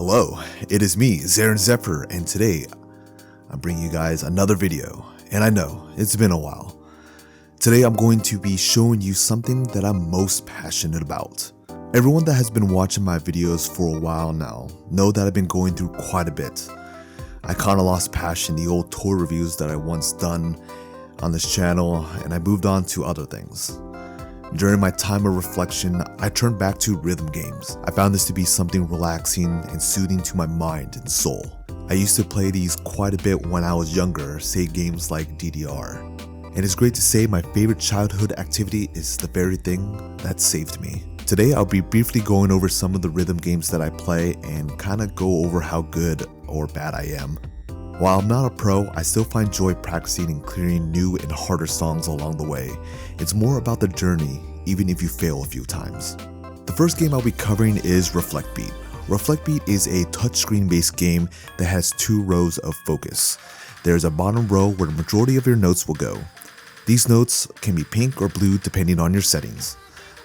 Hello, it is me, ZeronXepher, and today I'm bringing you guys another video. And I know, it's been a while. Today I'm going to be showing you something that I'm most passionate about. Everyone that has been watching my videos for a while now know that I've been going through quite a bit. I kinda lost passion in the old toy reviews that I once done on this channel, and I moved on to other things. During my time of reflection, I turned back to rhythm games. I found this to be something relaxing and soothing to my mind and soul. I used to play these quite a bit when I was younger, say games like DDR. And it's great to say my favorite childhood activity is the very thing that saved me. Today I'll be briefly going over some of the rhythm games that I play and kinda go over how good or bad I am. While I'm not a pro, I still find joy practicing and clearing new and harder songs along the way. It's more about the journey, even if you fail a few times. The first game I'll be covering is Reflect Beat. Reflect Beat is a touchscreen based game that has two rows of focus. There's a bottom row where the majority of your notes will go. These notes can be pink or blue depending on your settings.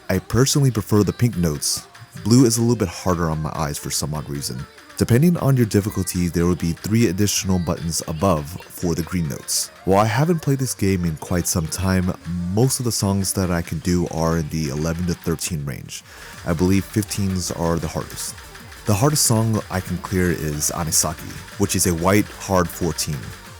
I personally prefer the pink notes. Blue is a little bit harder on my eyes for some odd reason. Depending on your difficulty, there will be 3 additional buttons above for the green notes. While I haven't played this game in quite some time, most of the songs that I can do are in the 11 to 13 range. I believe 15s are the hardest. The hardest song I can clear is Anisaki, which is a white hard 14.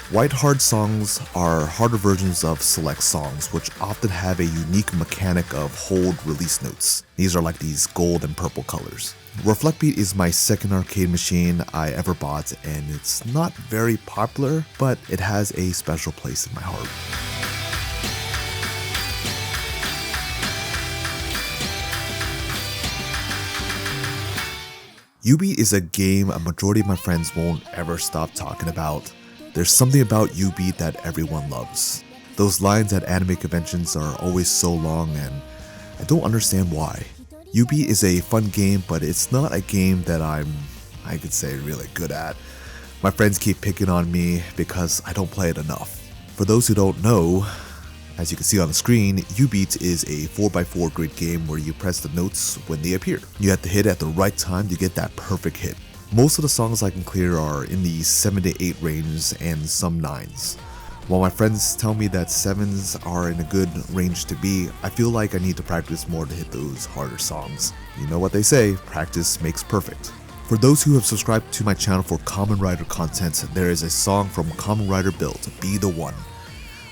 White hard songs are harder versions of select songs, which often have a unique mechanic of hold release notes. These are like these gold and purple colors. Reflect Beat is my second arcade machine I ever bought, and it's not very popular, but it has a special place in my heart. U-Beat is a game a majority of my friends won't ever stop talking about. There's something about U-Beat that everyone loves. Those lines at anime conventions are always so long, and I don't understand why. U-Beat is a fun game, but it's not a game that I could say, really good at. My friends keep picking on me because I don't play it enough. For those who don't know, as you can see on the screen, U-Beat is a 4x4 grid game where you press the notes when they appear. You have to hit at the right time to get that perfect hit. Most of the songs I can clear are in the 7 to 8 range and some 9s. While my friends tell me that 7s are in a good range to be, I feel like I need to practice more to hit those harder songs. You know what they say, practice makes perfect. For those who have subscribed to my channel for Kamen Rider content, there is a song from Kamen Rider Build, Be The One.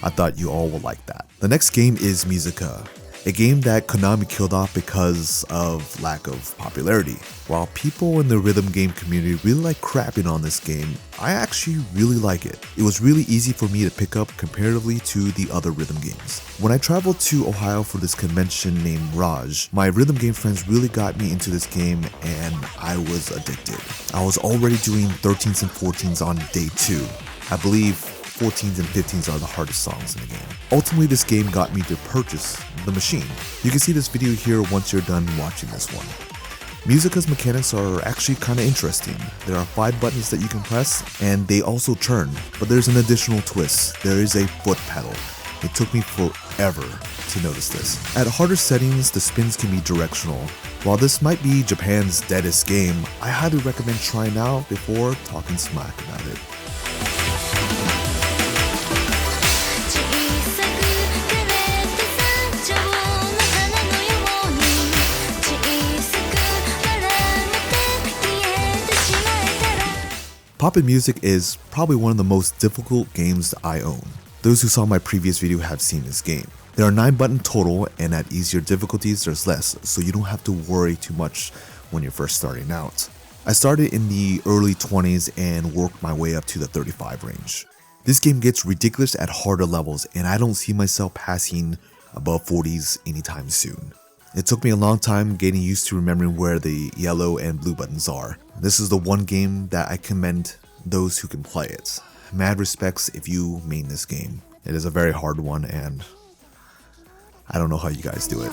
I thought you all would like that. The next game is Musica, a game that Konami killed off because of lack of popularity. While people in the rhythm game community really like crapping on this game, I actually really like it. It was really easy for me to pick up comparatively to the other rhythm games. When I traveled to Ohio for this convention named Raj, my rhythm game friends really got me into this game and I was addicted. I was already doing 13s and 14s on day 2. I believe 14s and 15s are the hardest songs in the game. Ultimately, this game got me to purchase the machine. You can see this video here once you're done watching this one. Musica's mechanics are actually kinda interesting. There are 5 buttons that you can press, and they also turn, but there's an additional twist. There is a foot pedal. It took me forever to notice this. At harder settings, the spins can be directional. While this might be Japan's deadest game, I highly recommend trying out before talking smack about it. Pop-in Music is probably one of the most difficult games I own. Those who saw my previous video have seen this game. There are 9 buttons total, and at easier difficulties there's less, so you don't have to worry too much when you're first starting out. I started in the early 20s and worked my way up to the 35 range. This game gets ridiculous at harder levels, and I don't see myself passing above 40s anytime soon. It took me a long time getting used to remembering where the yellow and blue buttons are. This is the one game that I commend those who can play it. Mad respects if you main this game. It is a very hard one and I don't know how you guys do it.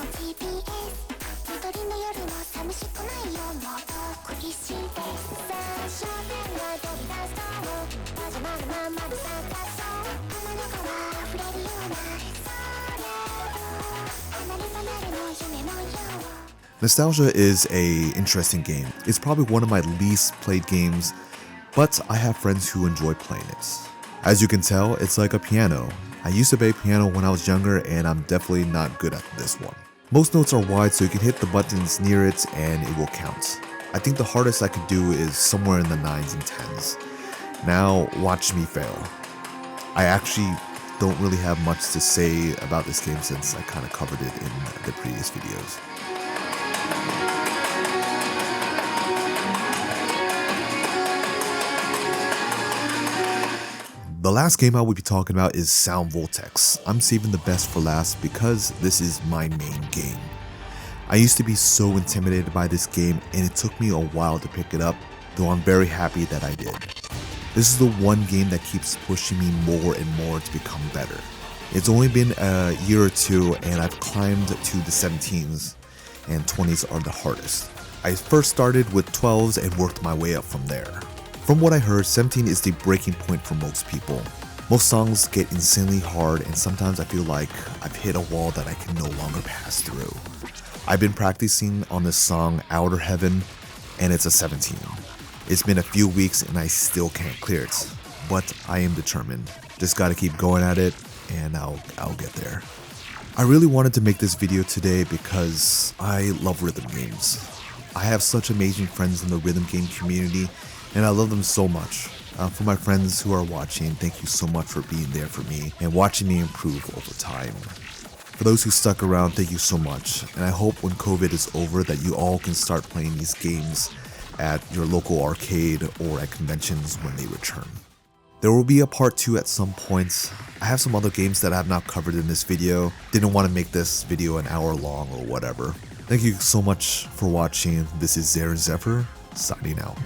Nostalgia is an interesting game. It's probably one of my least played games, but I have friends who enjoy playing it. As you can tell, it's like a piano. I used to play piano when I was younger, and I'm definitely not good at this one. Most notes are wide, so you can hit the buttons near it and it will count. I think the hardest I could do is somewhere in the 9s and 10s. Now watch me fail. I actually don't really have much to say about this game since I kind of covered it in the previous videos. The last game I will be talking about is Vortex. I'm saving the best for last because this is my main game. I used to be so intimidated by this game and it took me a while to pick it up, though I'm very happy that I did. This is the one game that keeps pushing me more and more to become better. It's only been a year or two and I've climbed to the 17s, and 20s are the hardest. I first started with 12s and worked my way up from there. From what I heard, 17 is the breaking point for most people. Most songs get insanely hard and sometimes I feel like I've hit a wall that I can no longer pass through. I've been practicing on this song Outer Heaven and it's a 17. It's been a few weeks and I still can't clear it, but I am determined. Just gotta keep going at it and I'll get there. I really wanted to make this video today because I love rhythm games. I have such amazing friends in the rhythm game community and I love them so much. For my friends who are watching, thank you so much for being there for me and watching me improve over time. For those who stuck around, thank you so much, and I hope when COVID is over that you all can start playing these games at your local arcade or at conventions when they return. There will be a part 2 at some point. I have some other games that I have not covered in this video. Didn't want to make this video an hour long or whatever. Thank you so much for watching. This is ZeronXepher signing out.